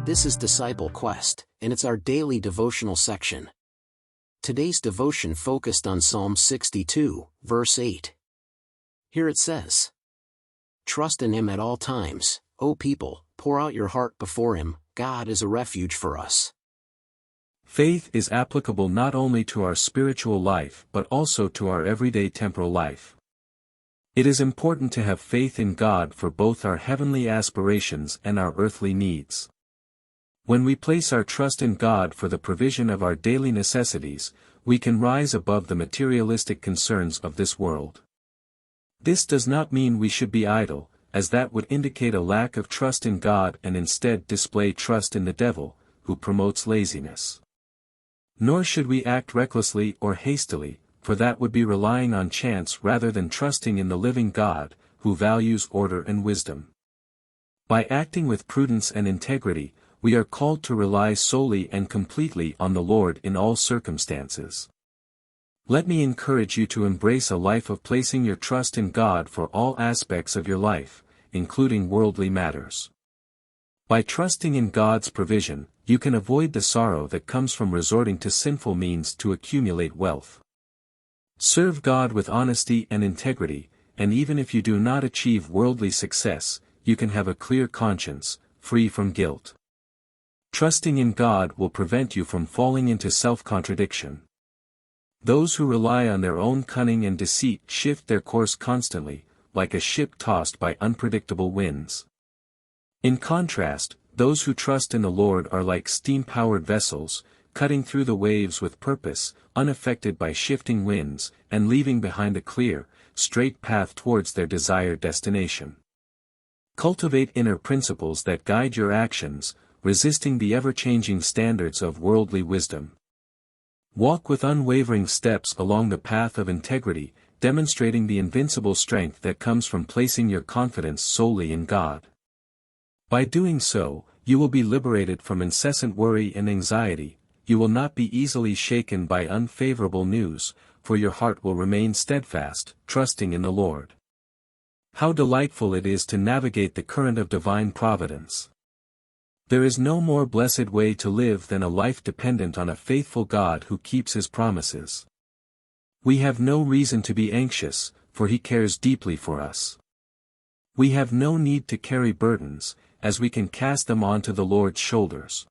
This is Disciple Quest, and it's our daily devotional section. Today's devotion focused on Psalm 62, verse 8. Here it says, "Trust in Him at all times, O people, pour out your heart before Him, God is a refuge for us." Faith is applicable not only to our spiritual life but also to our everyday temporal life. It is important to have faith in God for both our heavenly aspirations and our earthly needs. When we place our trust in God for the provision of our daily necessities, we can rise above the materialistic concerns of this world. This does not mean we should be idle, as that would indicate a lack of trust in God and instead display trust in the devil, who promotes laziness. Nor should we act recklessly or hastily, for that would be relying on chance rather than trusting in the living God, who values order and wisdom. By acting with prudence and integrity, we are called to rely solely and completely on the Lord in all circumstances. Let me encourage you to embrace a life of placing your trust in God for all aspects of your life, including worldly matters. By trusting in God's provision, you can avoid the sorrow that comes from resorting to sinful means to accumulate wealth. Serve God with honesty and integrity, and even if you do not achieve worldly success, you can have a clear conscience, free from guilt. Trusting in God will prevent you from falling into self-contradiction. Those who rely on their own cunning and deceit shift their course constantly, like a ship tossed by unpredictable winds. In contrast, those who trust in the Lord are like steam-powered vessels, cutting through the waves with purpose, unaffected by shifting winds, and leaving behind a clear, straight path towards their desired destination. Cultivate inner principles that guide your actions, resisting the ever-changing standards of worldly wisdom. Walk with unwavering steps along the path of integrity, demonstrating the invincible strength that comes from placing your confidence solely in God. By doing so, you will be liberated from incessant worry and anxiety. You will not be easily shaken by unfavorable news, for your heart will remain steadfast, trusting in the Lord. How delightful it is to navigate the current of divine providence. There is no more blessed way to live than a life dependent on a faithful God who keeps His promises. We have no reason to be anxious, for He cares deeply for us. We have no need to carry burdens, as we can cast them onto the Lord's shoulders.